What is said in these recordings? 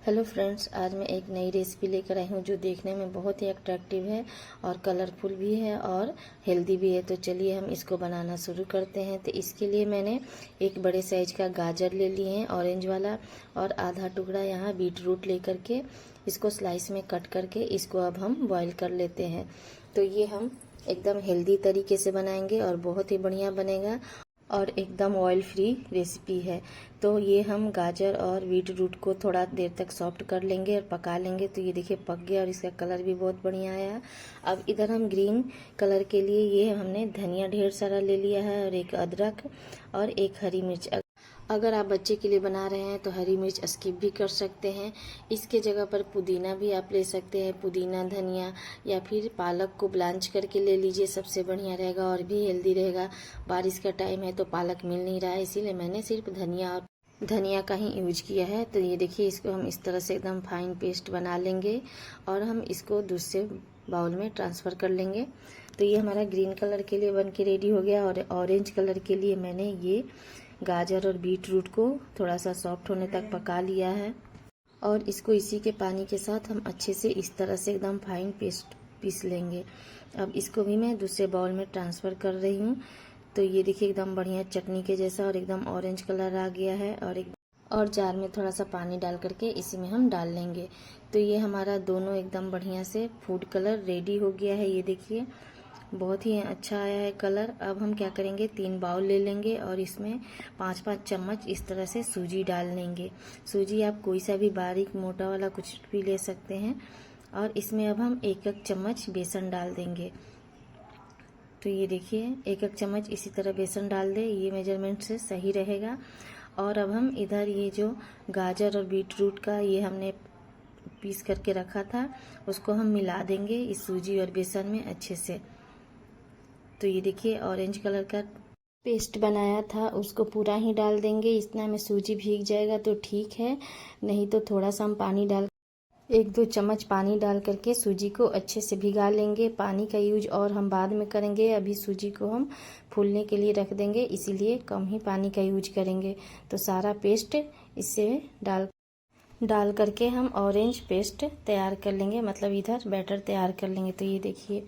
Hello friends, आज मैं एक नई रेसिपी लेकर आई हूँ जो देखने में बहुत ही अट्रैक्टिव है और कलरफुल भी है और हेल्दी भी है। तो चलिए हम इसको बनाना शुरू करते हैं। तो इसके लिए मैंने एक बड़े साइज का गाजर ले लिए हैं ऑरेंज वाला, और आधा टुकड़ा यहाँ बीट रूट लेकर के इसको स्लाइस में कट करके इसको अब हम बॉईल कर लेते हैं। तो ये हम एकदम हेल्दी तरीके से बनाएंगे और बहुत ही बढ़िया बनेगा और एकदम ऑयल फ्री रेसिपी है। तो ये हम गाजर और बीट रूट को थोड़ा देर तक सॉफ्ट कर लेंगे और पका लेंगे। तो ये देखिए पक गया और इसका कलर भी बहुत बढ़िया आया। अब इधर हम ग्रीन कलर के लिए ये हमने धनिया ढेर सारा ले लिया है और एक अदरक और एक हरी मिर्च। अगर आप बच्चे के लिए बना रहे हैं तो हरी मिर्च स्किप भी कर सकते हैं। इसके जगह पर पुदीना भी आप ले सकते हैं, पुदीना धनिया, या फिर पालक को ब्लांच करके ले लीजिए, सबसे बढ़िया रहेगा और भी हेल्दी रहेगा। बारिश का टाइम है तो पालक मिल नहीं रहा है, इसीलिए मैंने सिर्फ धनिया का ही यूज किया है। तो ये देखिए इसको हम इस तरह से एकदम फाइन पेस्ट बना लेंगे और हम इसको दूसरे बाउल में ट्रांसफ़र कर लेंगे। तो ये हमारा ग्रीन कलर के लिए बन के रेडी हो गया और ऑरेंज कलर के लिए मैंने ये गाजर और बीट रूट को थोड़ा सा सॉफ्ट होने तक पका लिया है और इसको इसी के पानी के साथ हम अच्छे से इस तरह से एकदम फाइन पेस्ट पीस लेंगे। अब इसको भी मैं दूसरे बाउल में ट्रांसफ़र कर रही हूँ। तो ये देखिए एकदम बढ़िया चटनी के जैसा और एकदम ऑरेंज कलर आ गया है और जार में थोड़ा सा पानी डाल करके इसी में हम डाल लेंगे। तो ये हमारा दोनों एकदम बढ़िया से फूड कलर रेडी हो गया है। ये देखिए बहुत ही अच्छा आया है कलर। अब हम क्या करेंगे, 3 बाउल ले लेंगे और इसमें 5-5 चम्मच इस तरह से सूजी डाल लेंगे। सूजी आप कोई सा भी बारीक मोटा वाला कुछ भी ले सकते हैं। और इसमें अब हम 1-1 चम्मच बेसन डाल देंगे। तो ये देखिए 1-1 चम्मच इसी तरह बेसन डाल दे, ये मेजरमेंट से सही रहेगा। और अब हम इधर ये जो गाजर और बीट रूट का ये हमने पीस करके रखा था उसको हम मिला देंगे इस सूजी और बेसन में अच्छे से। तो ये देखिए ऑरेंज कलर का पेस्ट बनाया था उसको पूरा ही डाल देंगे। इतना में सूजी भीग जाएगा तो ठीक है, नहीं तो थोड़ा सा हम पानी डाल 1-2 चम्मच पानी डाल करके सूजी को अच्छे से भिगा लेंगे। पानी का यूज और हम बाद में करेंगे, अभी सूजी को हम फूलने के लिए रख देंगे, इसीलिए कम ही पानी का यूज करेंगे। तो सारा पेस्ट इससे डाल करके हम ऑरेंज पेस्ट तैयार कर लेंगे, मतलब इधर बैटर तैयार कर लेंगे। तो ये देखिए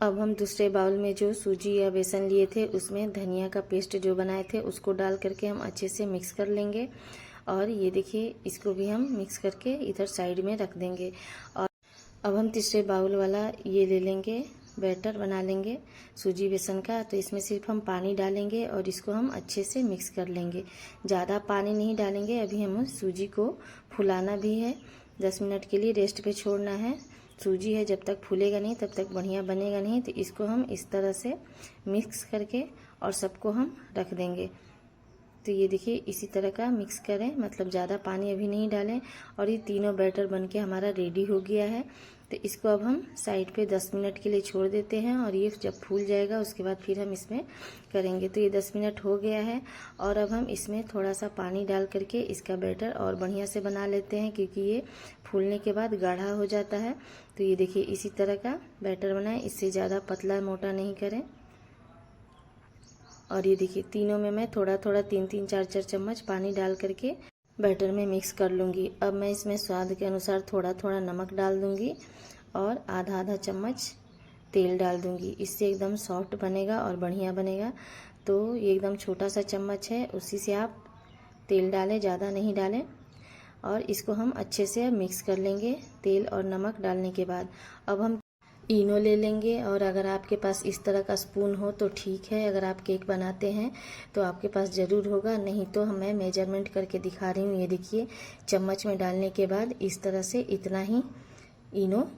अब हम दूसरे बाउल में जो सूजी या बेसन लिए थे उसमें धनिया का पेस्ट जो बनाए थे उसको डाल करके हम अच्छे से मिक्स कर लेंगे। और ये देखिए इसको भी हम मिक्स करके इधर साइड में रख देंगे। और अब हम तीसरे बाउल वाला ये ले लेंगे, बैटर बना लेंगे सूजी बेसन का। तो इसमें सिर्फ हम पानी डालेंगे और इसको हम अच्छे से मिक्स कर लेंगे। ज़्यादा पानी नहीं डालेंगे, अभी हम सूजी को फुलाना भी है, 10 मिनट के लिए रेस्ट पे छोड़ना है। सूजी है जब तक फूलेगा नहीं तब तक बढ़िया बनेगा नहीं। तो इसको हम इस तरह से मिक्स करके और सबको हम रख देंगे। तो ये देखिए इसी तरह का मिक्स करें, मतलब ज़्यादा पानी अभी नहीं डालें। और ये तीनों बैटर बनके हमारा रेडी हो गया है। तो इसको अब हम साइड पे 10 मिनट के लिए छोड़ देते हैं और ये जब फूल जाएगा उसके बाद फिर हम इसमें करेंगे। तो ये 10 मिनट हो गया है और अब हम इसमें थोड़ा सा पानी डाल करके इसका बैटर और बढ़िया से बना लेते हैं, क्योंकि ये फूलने के बाद गाढ़ा हो जाता है। तो ये देखिए इसी तरह का बैटर बनाएं, इससे ज़्यादा पतला मोटा नहीं करें। और ये देखिए तीनों में मैं थोड़ा थोड़ा 3-3 4-4 चम्मच पानी डाल करके बैटर में मिक्स कर लूँगी। अब मैं इसमें स्वाद के अनुसार थोड़ा थोड़ा नमक डाल दूँगी और आधा चम्मच तेल डाल दूँगी। इससे एकदम सॉफ्ट बनेगा और बढ़िया बनेगा। तो ये एकदम छोटा सा चम्मच है, उसी से आप तेल डालें, ज़्यादा नहीं डालें। और इसको हम अच्छे से मिक्स कर लेंगे तेल और नमक डालने के बाद। अब हम इनो ले लेंगे और अगर आपके पास इस तरह का स्पून हो तो ठीक है, अगर आप केक बनाते हैं तो आपके पास ज़रूर होगा, नहीं तो मैं मेजरमेंट करके दिखा रही हूँ। ये देखिए चम्मच में डालने के बाद इस तरह से इतना ही इनो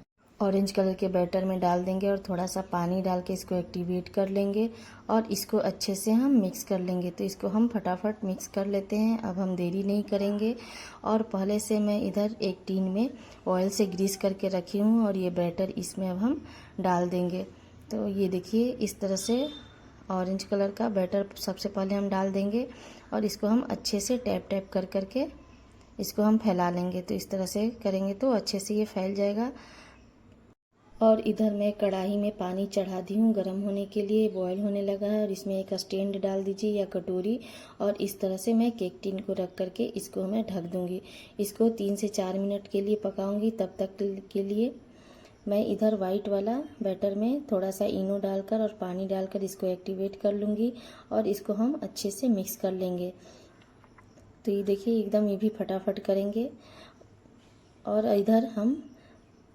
ऑरेंज कलर के बैटर में डाल देंगे और थोड़ा सा पानी डाल के इसको एक्टिवेट कर लेंगे और इसको अच्छे से हम मिक्स कर लेंगे। तो इसको हम फटाफट मिक्स कर लेते हैं, अब हम देरी नहीं करेंगे। और पहले से मैं इधर एक टीन में ऑयल से ग्रीस करके रखी हूँ और ये बैटर इसमें अब हम डाल देंगे। तो ये देखिए इस तरह से ऑरेंज कलर का बैटर सबसे पहले हम डाल देंगे और इसको हम अच्छे से टैप टैप कर करके इसको हम फैला लेंगे। तो इस तरह से करेंगे तो अच्छे से ये फैल जाएगा। और इधर मैं कढ़ाई में पानी चढ़ा दी हूँ गर्म होने के लिए, बॉयल होने लगा है। और इसमें एक स्टैंड डाल दीजिए या कटोरी, और इस तरह से मैं केक टिन को रख करके इसको मैं ढक दूँगी। इसको 3 से 4 मिनट के लिए पकाऊँगी। तब तक के लिए मैं इधर वाइट वाला बैटर में थोड़ा सा इनो डालकर और पानी डालकर इसको एक्टिवेट कर लूँगी और इसको हम अच्छे से मिक्स कर लेंगे। तो ये देखिए एकदम ये भी फटाफट करेंगे। और इधर हम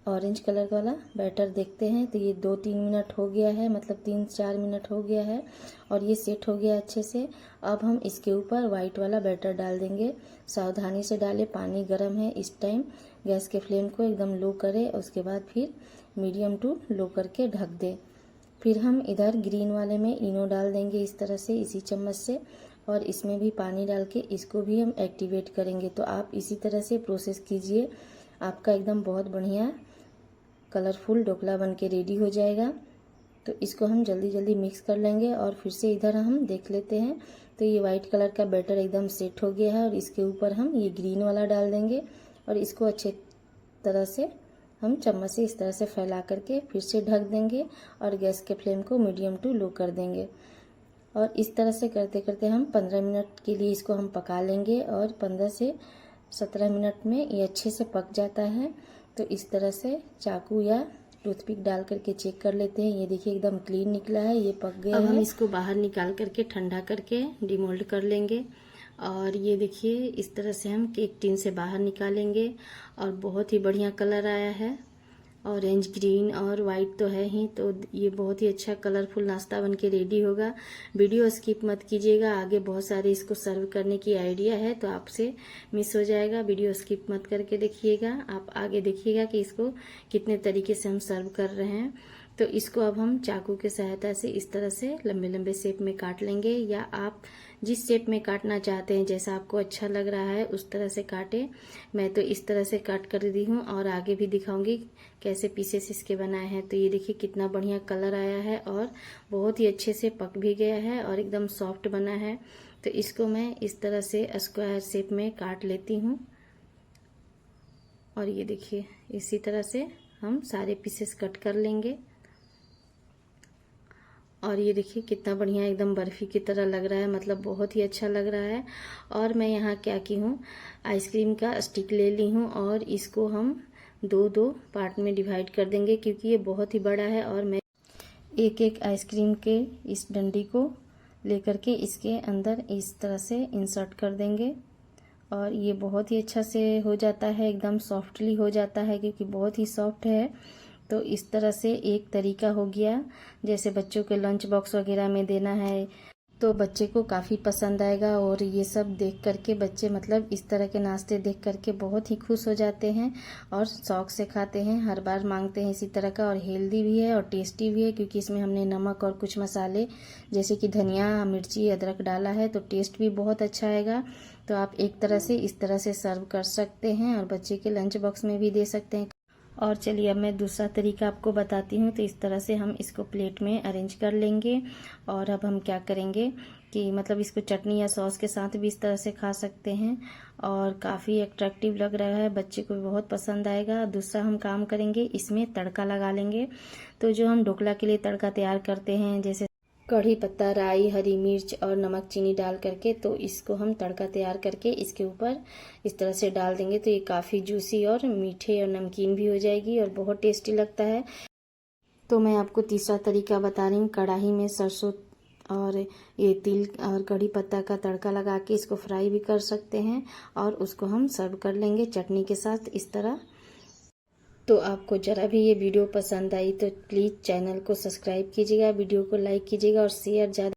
ऑरेंज कलर वाला बैटर देखते हैं, तो ये 2-3 मिनट हो गया है, मतलब 3-4 मिनट हो गया है और ये सेट हो गया अच्छे से। अब हम इसके ऊपर वाइट वाला बैटर डाल देंगे। सावधानी से डालें, पानी गर्म है इस टाइम। गैस के फ्लेम को एकदम लो करें, उसके बाद फिर मीडियम टू लो करके ढक दें। फिर हम इधर ग्रीन वाले में इनो डाल देंगे इस तरह से, इसी चम्मच से, और इसमें भी पानी डाल के इसको भी हम एक्टिवेट करेंगे। तो आप इसी तरह से प्रोसेस कीजिए, आपका एकदम बहुत बढ़िया कलरफुल ढोकला बन के रेडी हो जाएगा। तो इसको हम जल्दी जल्दी मिक्स कर लेंगे। और फिर से इधर हम देख लेते हैं, तो ये वाइट कलर का बैटर एकदम सेट हो गया है और इसके ऊपर हम ये ग्रीन वाला डाल देंगे और इसको अच्छे तरह से हम चम्मच से इस तरह से फैला करके फिर से ढक देंगे और गैस के फ्लेम को मीडियम टू लो कर देंगे। और इस तरह से करते करते हम 15 मिनट के लिए इसको हम पका लेंगे और 15 से 17 मिनट में ये अच्छे से पक जाता है। तो इस तरह से चाकू या टूथपिक डाल करके चेक कर लेते हैं। ये देखिए एकदम क्लीन निकला है, ये पक गया है। अब हम इसको बाहर निकाल करके ठंडा करके डिमोल्ड कर लेंगे। और ये देखिए इस तरह से हम केक टिन से बाहर निकालेंगे और बहुत ही बढ़िया कलर आया है। ऑरेंज, ग्रीन और वाइट तो है ही, तो ये बहुत ही अच्छा कलरफुल नाश्ता बन के रेडी होगा। वीडियो स्किप मत कीजिएगा, आगे बहुत सारे इसको सर्व करने की आइडिया है, तो आपसे मिस हो जाएगा। वीडियो स्किप मत करके देखिएगा, आप आगे देखिएगा कि इसको कितने तरीके से हम सर्व कर रहे हैं। तो इसको अब हम चाकू की सहायता से इस तरह से लंबे लंबे शेप में काट लेंगे, या आप जिस शेप में काटना चाहते हैं, जैसा आपको अच्छा लग रहा है उस तरह से काटें। मैं तो इस तरह से काट कर दी हूँ और आगे भी दिखाऊंगी कैसे पीसेस इसके बनाए हैं। तो ये देखिए कितना बढ़िया कलर आया है और बहुत ही अच्छे से पक भी गया है और एकदम सॉफ्ट बना है। तो इसको मैं इस तरह से स्क्वायर शेप में काट लेती हूँ और ये देखिए इसी तरह से हम सारे पीसेस कट कर लेंगे। और ये देखिए कितना बढ़िया एकदम बर्फी की तरह लग रहा है, मतलब बहुत ही अच्छा लग रहा है। और मैं यहाँ क्या की हूँ, आइसक्रीम का स्टिक ले ली हूँ और इसको हम 2-2 पार्ट में डिवाइड कर देंगे, क्योंकि ये बहुत ही बड़ा है। और मैं एक आइसक्रीम के इस डंडी को लेकर के इसके अंदर इस तरह से इंसर्ट कर देंगे और ये बहुत ही अच्छा से हो जाता है, एकदम सॉफ्टली हो जाता है क्योंकि बहुत ही सॉफ्ट है। तो इस तरह से एक तरीका हो गया, जैसे बच्चों के लंच बॉक्स वगैरह में देना है तो बच्चे को काफ़ी पसंद आएगा। और ये सब देख करके बच्चे मतलब इस तरह के नाश्ते देख करके बहुत ही खुश हो जाते हैं और शौक से खाते हैं, हर बार मांगते हैं इसी तरह का। और हेल्दी भी है और टेस्टी भी है, क्योंकि इसमें हमने नमक और कुछ मसाले जैसे कि धनिया, मिर्ची, अदरक डाला है, तो टेस्ट भी बहुत अच्छा आएगा। तो आप एक तरह से इस तरह से सर्व कर सकते हैं और बच्चे के लंच बॉक्स में भी दे सकते हैं। और चलिए अब मैं दूसरा तरीका आपको बताती हूँ। तो इस तरह से हम इसको प्लेट में अरेंज कर लेंगे और अब हम क्या करेंगे कि मतलब इसको चटनी या सॉस के साथ भी इस तरह से खा सकते हैं और काफ़ी अट्रैक्टिव लग रहा है, बच्चे को भी बहुत पसंद आएगा। दूसरा हम काम करेंगे, इसमें तड़का लगा लेंगे। तो जो हम ढोकला के लिए तड़का तैयार करते हैं, जैसे कढ़ी पत्ता, राई, हरी मिर्च और नमक चीनी डाल करके, तो इसको हम तड़का तैयार करके इसके ऊपर इस तरह से डाल देंगे। तो ये काफ़ी जूसी और मीठे और नमकीन भी हो जाएगी और बहुत टेस्टी लगता है। तो मैं आपको तीसरा तरीका बता रही हूँ। कढ़ाई में सरसों और ये तिल और कढ़ी पत्ता का तड़का लगा के इसको फ्राई भी कर सकते हैं और उसको हम सर्व कर लेंगे चटनी के साथ इस तरह। तो आपको ज़रा भी ये वीडियो पसंद आई तो प्लीज़ चैनल को सब्सक्राइब कीजिएगा, वीडियो को लाइक कीजिएगा और शेयर ज़्यादा